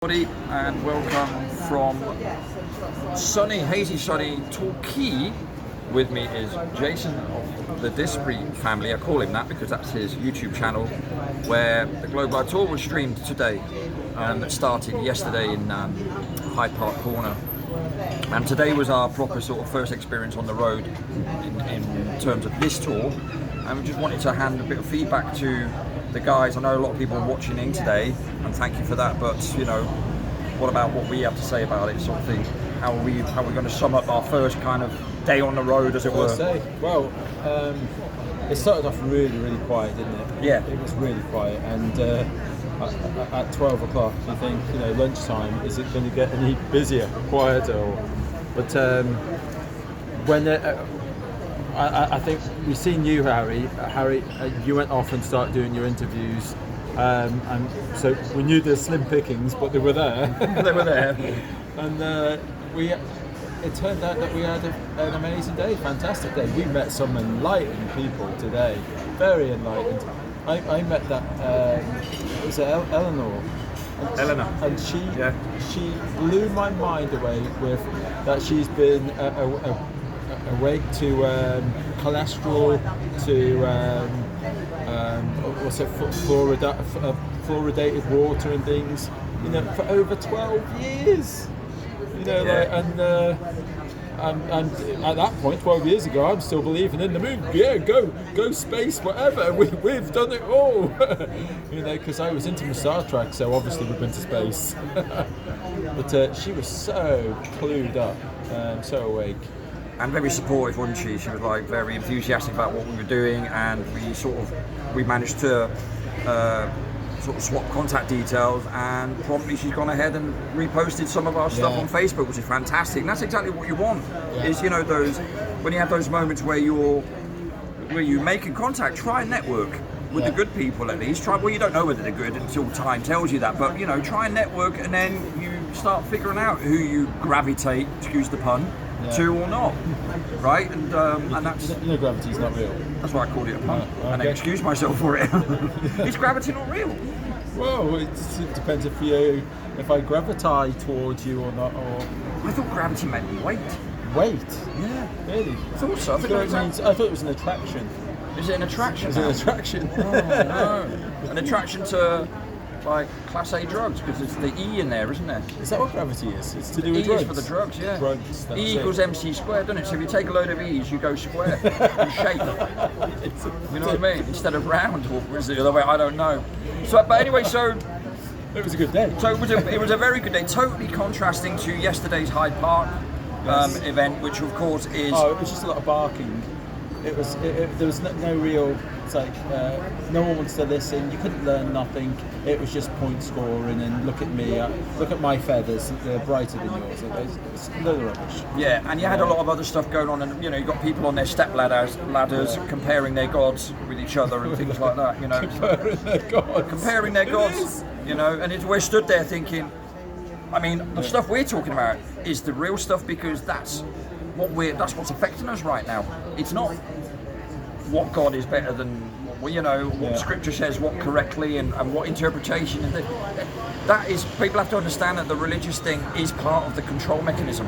And welcome from sunny, hazy sunny Torquay. With me is Jason of the Disbury family. I call him that because that's his YouTube channel, where the Globe Live Tour was streamed today and it started yesterday in Hyde Park Corner. And today was our proper sort of first experience on the road in terms of this tour. And we just wanted to hand a bit of feedback to the guys. I know a lot of people are watching in today, and thank you for that. But you know, what about what we have to say about it, sort of thing? How are we going to sum up our first kind of day on the road, as it were? Well, it started off really quiet, didn't it? Yeah. It was really quiet, and at 12 o'clock, you think, lunchtime, is it going to get any busier, quieter? But when I think we've seen you, Harry. You went off and started doing your interviews, and so we knew the slim pickings, but they were there. They were there, and it turned out that we had an amazing day, fantastic day. We met some enlightened people today, very enlightened. I met that was it Eleanor. And she blew my mind away with that. She's been awake to cholesterol, to fluoridated water and things, for over 12 years. And at that point, 12 years ago, I'm still believing in the moon. Yeah, go space, whatever. We've done it all. Because I was into my Star Trek, so obviously we've been to space. But she was so clued up, so awake. And very supportive, wasn't she? She was like very enthusiastic about what we were doing, and we managed to sort of swap contact details, and promptly she's gone ahead and reposted some of our stuff on Facebook, which is fantastic. And that's exactly what you want. Is those, when you have those moments where you make a contact, try and network with the good people at least. You don't know whether they're good until time tells you that, but try and network, and then you start figuring out who you gravitate, excuse the pun, to or not, right? And that's gravity's not real. That's why I called it a pun, and I excused myself for it. Is gravity not real? Well, it depends if I gravitate towards you or not. Or I thought gravity meant weight. Weight? Yeah. Really? I thought so. I thought it was an attraction. Is it an attraction? Is it an attraction? Oh, no. An attraction to like Class A drugs, because it's the E in there, isn't there? Is that what gravity is? It's to do with E drugs? is for the drugs, yeah. Drugs, E equals MC squared, doesn't it? So if you take a load of E's, you go square in shape. You know what I mean? Instead of round, or is it the other way? I don't know. So, but anyway, so it was a good day. So it was a very good day, totally contrasting to yesterday's Hyde Park event, which of course is. Oh, it was just a lot of barking. There was no real. It's like no one wants to listen. You couldn't learn nothing. It was just point scoring, and look at me, look at my feathers. They're brighter than yours. It's a load of rubbish. Yeah, and you had a lot of other stuff going on, and you got people on their step ladders comparing their gods with each other and things like that. Comparing their gods. And we're stood there thinking. I mean, the stuff we're talking about is the real stuff, because that's what's affecting us right now. It's not what God is better than what Scripture says, what correctly, and what interpretation. And that is, people have to understand that the religious thing is part of the control mechanism.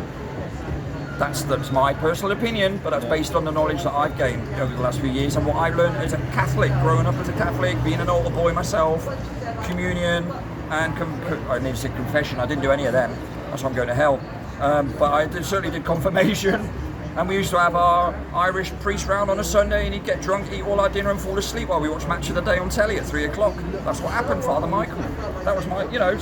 That's my personal opinion, but that's based on the knowledge that I've gained over the last few years and what I've learned as a Catholic, growing up as a Catholic, being an altar boy myself, communion, and I need to say confession. I didn't do any of them. That's why I'm going to hell. But I certainly did confirmation. And we used to have our Irish priest round on a Sunday, and he'd get drunk, eat all our dinner, and fall asleep while we watched Match of the Day on telly at 3 o'clock. That's what happened, Father Michael. That was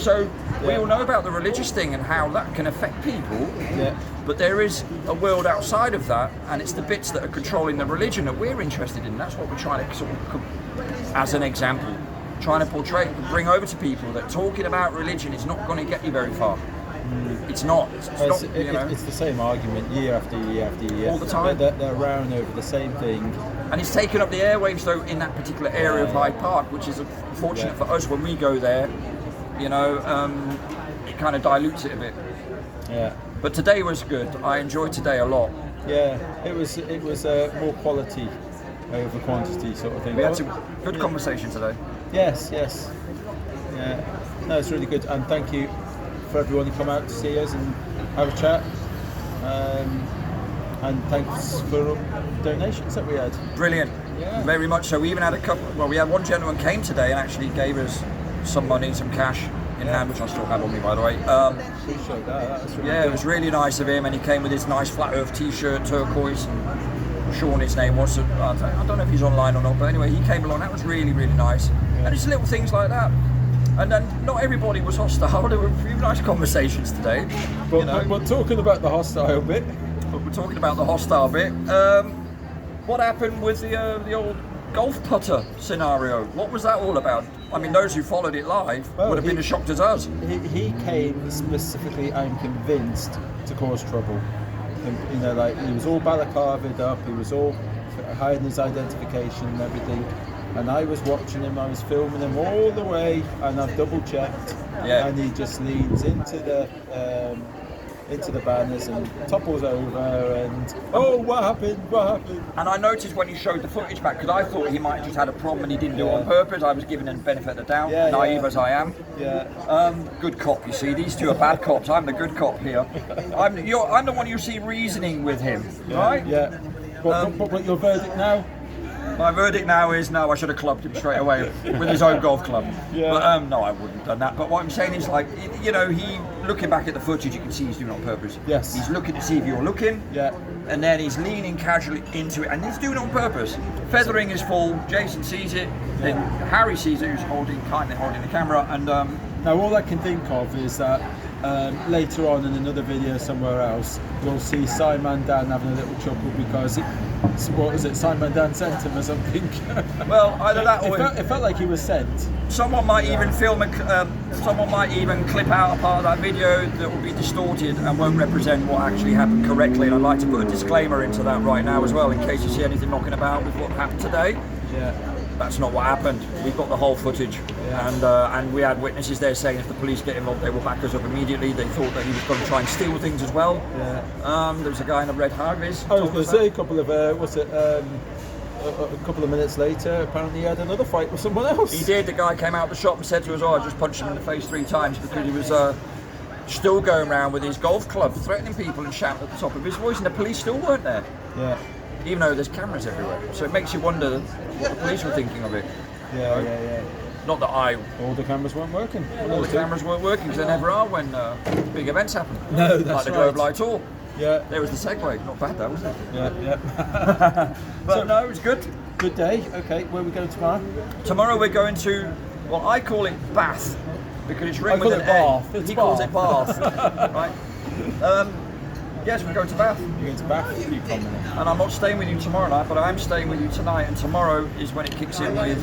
so we all know about the religious thing and how that can affect people. Yeah. But there is a world outside of that, and it's the bits that are controlling the religion that we're interested in. That's what we're trying to sort of, as an example, trying to portray, bring over to people that talking about religion is not going to get you very far. It's not. It's the same argument year after year after year. All the time. They're around over the same thing. And it's taken up the airwaves, though, in that particular area of Hyde Park, which is fortunate for us when we go there. It kind of dilutes it a bit. Yeah. But today was good. I enjoyed today a lot. Yeah, it was more quality over quantity sort of thing. We had some good conversation today. Yes. Yeah. No, it's really good, and thank you for everyone to come out to see us and have a chat. And thanks for donations that we had. Brilliant. Yeah. Very much so. We even had a couple. Well, we had one gentleman came today and actually gave us some money, some cash in hand, which I still have on me, by the way. Appreciate that. That was really Yeah, good. it was really nice of him, and he came with his nice Flat Earth T-shirt, turquoise. Sean, his name was. I don't know if he's online or not, but anyway, he came along. That was really, really nice. Yeah. And it's little things like that. And then not everybody was hostile. There were a few nice conversations today. But talking about the hostile bit. But we're talking about the hostile bit. What happened with the old golf putter scenario? What was that all about? I mean, those who followed it live would have been as shocked as us. He came specifically, I'm convinced, to cause trouble. And, like he was all balaclavaed up, he was all hiding his identification and everything. And I was watching him, I was filming him all the way, and I've double checked. Yeah. And he just leans into the banners and topples over, and what happened? And I noticed when he showed the footage back, because I thought he might have just had a problem and he didn't do it on purpose. I was giving him the benefit of the doubt, naive as I am. Yeah. Good cop, you see. These two are bad cops. I'm the good cop here. I'm the one you see reasoning with him, right? Yeah. But your verdict now? My verdict now is no, I should have clubbed him straight away with his own golf club. Yeah. But no, I wouldn't have done that. But what I'm saying is, like, he looking back at the footage, you can see he's doing it on purpose. Yes. He's looking to see if you're looking. Yeah. And then he's leaning casually into it, and he's doing it on purpose. Feathering is full. Jason sees it. Then Harry sees it, who's kindly holding the camera, and Now all I can think of is that later on in another video somewhere else, you'll see Simon Dan having a little chuckle because Simon Dan sent him or something. well, either that or it felt like he was sent. someone might even someone might even clip out a part of that video that will be distorted and won't represent what actually happened correctly. And I'd like to put a disclaimer into that right now as well, in case you see anything knocking about with what happened today. Yeah. That's not what happened. We've got the whole footage, and we had witnesses there saying if the police get involved, they will back us up immediately. They thought that he was going to try and steal things as well. Yeah. There was a guy in a red Harleys. I was going to say a couple of a couple of minutes later, apparently he had another fight with someone else. He did. The guy came out of the shop and said to us, I just punched him in the face 3 times because he was still going around with his golf club, threatening people and shouting at the top of his voice, and the police still weren't there. Yeah. Even though there's cameras everywhere. So it makes you wonder what the police were thinking of it. Yeah. Not that All the cameras weren't working. all the cameras weren't working, because they never are when big events happen. No, that's like the right. Globe Light Tour. Yeah. There was the segue. Not bad, that was it? Yeah. But no, it was good. Good day. Okay, where are we going tomorrow? Tomorrow we're going to, well, I call it Bath, because it's written I call with it an Bath. A. It's He calls Bath. it Bath. Right? Yes, we're going to Bath. You're going to Bath? You come then. And I'm not staying with you tomorrow night, but I am staying with you tonight. And tomorrow is when it kicks in with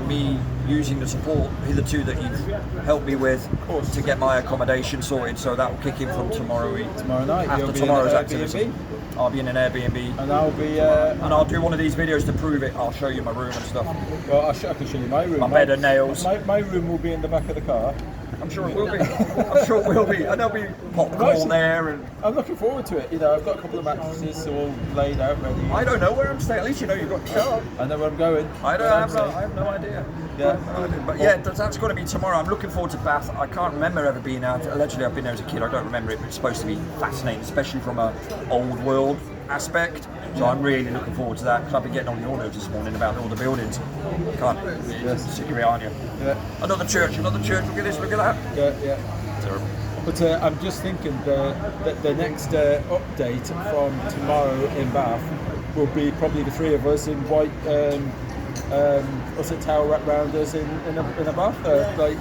me using the support hitherto that you've helped me with to get my accommodation sorted. So that will kick in from tomorrow. Tomorrow night. After You'll be tomorrow's in an activity. Airbnb. I'll be in an Airbnb. And I'll be. And I'll do one of these videos to prove it. I'll show you my room and stuff. Well, I can show you my room. My bed and nails. My room will be in the back of the car. I'm sure it will be. I'm sure it will be. And there'll be popcorn there. And I'm looking forward to it. You know, I've got a couple of mattresses all laid out ready. I don't know where I'm staying. At least you know you've got the car. I know where I'm going. I have no idea. Yeah. But yeah, that's going to be tomorrow. I'm looking forward to Bath. I can't remember ever being out. Allegedly, I've been there as a kid. I don't remember it, but it's supposed to be fascinating, especially from a old world aspect. So I'm really looking forward to that, because I've been getting all the orders this morning about all the buildings. You're sick of it, aren't you? Yeah. Another church. Look at this, look at that. Yeah. Terrible. But I'm just thinking the next update from tomorrow in Bath will be probably the 3 of us in white. What's it? Towel wrapped round us in a bath, like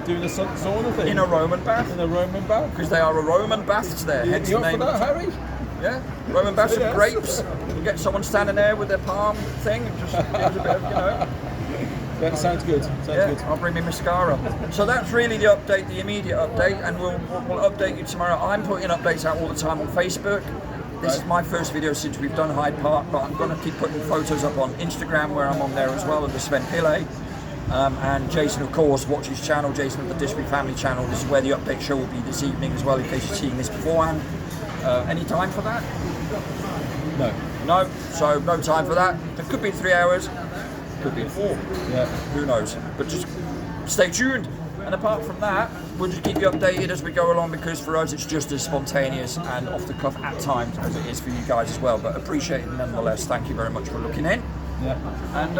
doing a sauna thing. In a Roman bath. In a Roman bath. Because they are a Roman baths there. Hence You the up for name. that, Harry? Yeah, Roman baths Yes. of grapes. You get someone standing there with their palm thing, and just gives a bit of, Yeah, sounds good. Yeah, I'll bring me mascara. So that's really the update, the immediate update, and we'll update you tomorrow. I'm putting updates out all the time on Facebook. This is my first video since we've done Hyde Park, but I'm going to keep putting photos up on Instagram, where I'm on there as well, under Sven Pillay. And Jason, of course, watch his channel, Jason of the Disbury Family Channel. This is where the update show will be this evening as well, in case you're seeing this beforehand. Any time for that? No. No, so no time for that. It could be 3 hours, could be 4. Yeah. Who knows? But just stay tuned. And apart from that, we'll just keep you updated as we go along, because for us it's just as spontaneous and off the cuff at times as it is for you guys as well. But appreciate it nonetheless. Thank you very much for looking in. Yeah. And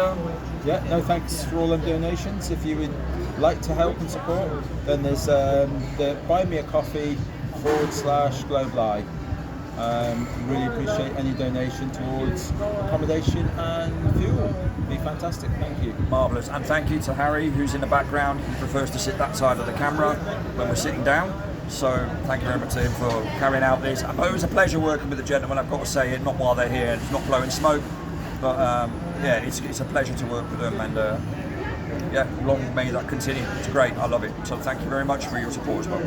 yeah, no thanks for all them donations. If you would like to help and support, then there's the Buy Me a Coffee /GlobeLive. Really appreciate any donation towards accommodation and fuel. It'd be fantastic. Thank you. Marvellous. And thank you to Harry, who's in the background. He prefers to sit that side of the camera when we're sitting down. So thank you very much to him for carrying out this. It was a pleasure working with the gentlemen, I've got to say it, not while they're here, it's not blowing smoke, but yeah, it's a pleasure to work with them, and yeah, long may that continue. It's great, I love it. So thank you very much for your support as well.